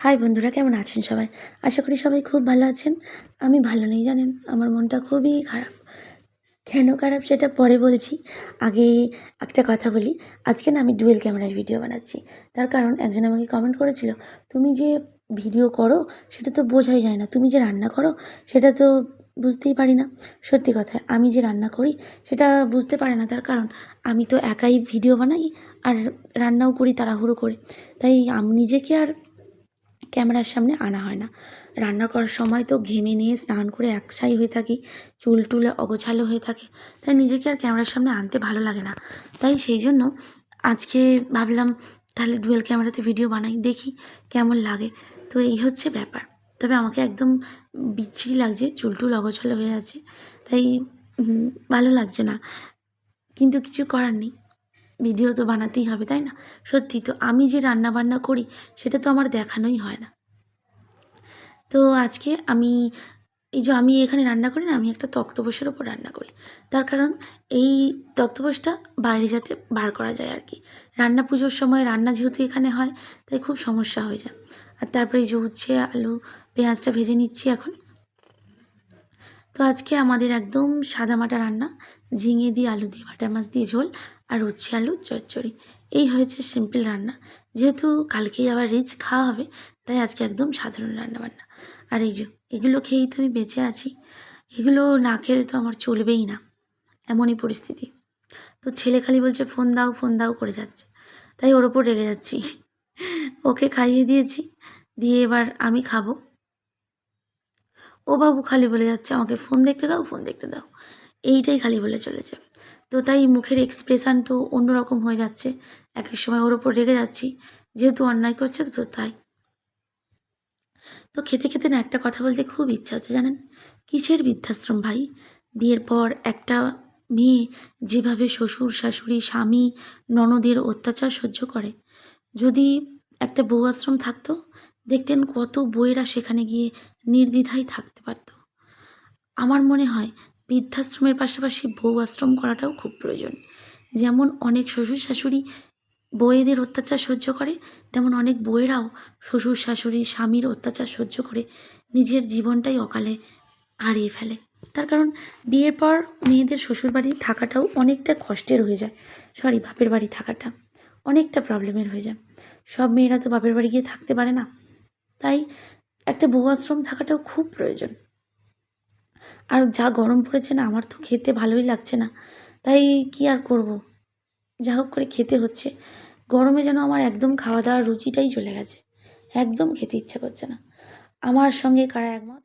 High বন্ধুরা, কেমন আছেন সবাই? আশা করি সবাই খুব ভালো আছেন। আমি ভালো নেই জানেন, আমার মনটা খুবই খারাপ। কেন খারাপ সেটা পরে বলছি। আগে একটা কথা বলি, আজকে না আমি ডুয়েল ক্যামেরায় ভিডিও বানাচ্ছি। তার কারণ একজন আমাকে কমেন্ট করেছিল, তুমি যে ভিডিও করো সেটা তো বোঝাই যায় না, তুমি যে রান্না করো সেটা তো বুঝতেই পারি না। সত্যি কথা, আমি যে রান্না করি সেটা বুঝতে পারে না, তার কারণ আমি তো একাই ভিডিও বানাই আর রান্নাও করি তাড়াহুড়ো করে। তাই আমি নিজেকে আর ক্যামেরার সামনে আনা হয় না। রান্না করার সময় তো ঘেমে নিয়ে স্নান করে একসাই হয়ে থাকি, চুল টুলে অগোছালো হয়ে থাকে, তাই নিজেকে আর ক্যামেরার সামনে আনতে ভালো লাগে না। তাই সেই জন্য আজকে ভাবলাম তাহলে ডুয়েল ক্যামেরাতে ভিডিও বানাই, দেখি কেমন লাগে। তো এই হচ্ছে ব্যাপার। তবে আমাকে একদম বিচ্ছিরি লাগছে, চুল টুল অগোছালো হয়ে আছে, তাই ভালো লাগছে না, কিন্তু কিছু করার নেই, ভিডিও তো বানাতেই হবে, তাই না? সত্যি তো আমি যে রান্না বান্না করি সেটা তো আমার দেখানোই হয় না। তো আজকে এই যে আমি এখানে রান্না করি না, আমি একটা তক্তপোষের ওপর রান্না করি। তার কারণ এই তক্তপোষটা বাইরে যাতে বার করা যায় আর কি। রান্না পুজোর সময় রান্না যেহেতু এখানে হয়, তাই খুব সমস্যা হয়ে যায়। আর তারপরে এই যে উচ্ছে, আলু, পেঁয়াজটা ভেজে নিচ্ছি এখন। তো আজকে আমাদের একদম সাদামাটা রান্না, ঝিঙে দিয়ে আলু দিয়ে বাটা মাছ দিয়ে ঝোল আর উচ্ছে আলুর চচ্চড়ি। এই হয়েছে সিম্পল রান্না। যেহেতু কালকেই আবার রিচ খাওয়া হবে, তাই আজকে একদম সাধারণ রান্নাবান্না। আর এই যে এগুলো খেয়েই তো আমি বেঁচে আছি, এগুলো না খেলে তো আমার চলবেই না, এমনই পরিস্থিতি। তো ছেলে খালি বলছে ফোন দাও করে যাচ্ছে, তাই ওর ওপর রেগে যাচ্ছি। ওকে খাইয়ে দিয়েছি, দিয়ে এবার আমি খাবো। ও বাবু খালি বলে যাচ্ছে আমাকে ফোন দেখতে দাও, ফোন দেখতে দাও, এইটাই খালি বলে চলেছে। তো তাই মুখের এক্সপ্রেশান তো অন্যরকম হয়ে যাচ্ছে, এক এক সময় ওর ওপর রেগে যাচ্ছি, যেহেতু অন্যায় করছে তো তাই। তো খেতে খেতে না একটা কথা বলতে খুব ইচ্ছা হচ্ছে জানেন, কিসের বৃদ্ধাশ্রম ভাই? বিয়ের পর একটা মেয়ে যেভাবে শ্বশুর শাশুড়ি স্বামী ননদের অত্যাচার সহ্য করে, যদি একটা বউ আশ্রম থাকতো, দেখতেন কত বউয়েরা সেখানে গিয়ে নির্দ্বিধায় থাকতে পারত। আমার মনে হয় বৃদ্ধাশ্রমের পাশাপাশি বউ আশ্রম করাটাও খুব প্রয়োজন। যেমন অনেক শ্বশুর শাশুড়ি বউয়েদের অত্যাচার সহ্য করে, তেমন অনেক বউয়েরাও শ্বশুর শাশুড়ি স্বামীর অত্যাচার সহ্য করে নিজের জীবনটাই অকালে হারিয়ে ফেলে। তার কারণ বিয়ের পর মেয়েদের শ্বশুরবাড়ি থাকাটাও অনেকটা কষ্টের হয়ে যায়, সরি বাপের বাড়ি থাকাটা অনেকটা প্রবলেমের হয়ে যায়। সব মেয়েরা তো বাপের বাড়ি গিয়ে থাকতে পারে না, তাই একটা বউ আশ্রম থাকাটাও খুব প্রয়োজন। আর যা গরম পড়েছে না, আমার তো খেতে ভালোই লাগছে না, তাই কি আর করব, যা হোক করে খেতে হচ্ছে। গরমে যেন আমার একদম খাওয়া দাওয়ার রুচিটাই চলে গেছে, একদম খেতে ইচ্ছে করছে না। আমার সঙ্গে কারা একমত?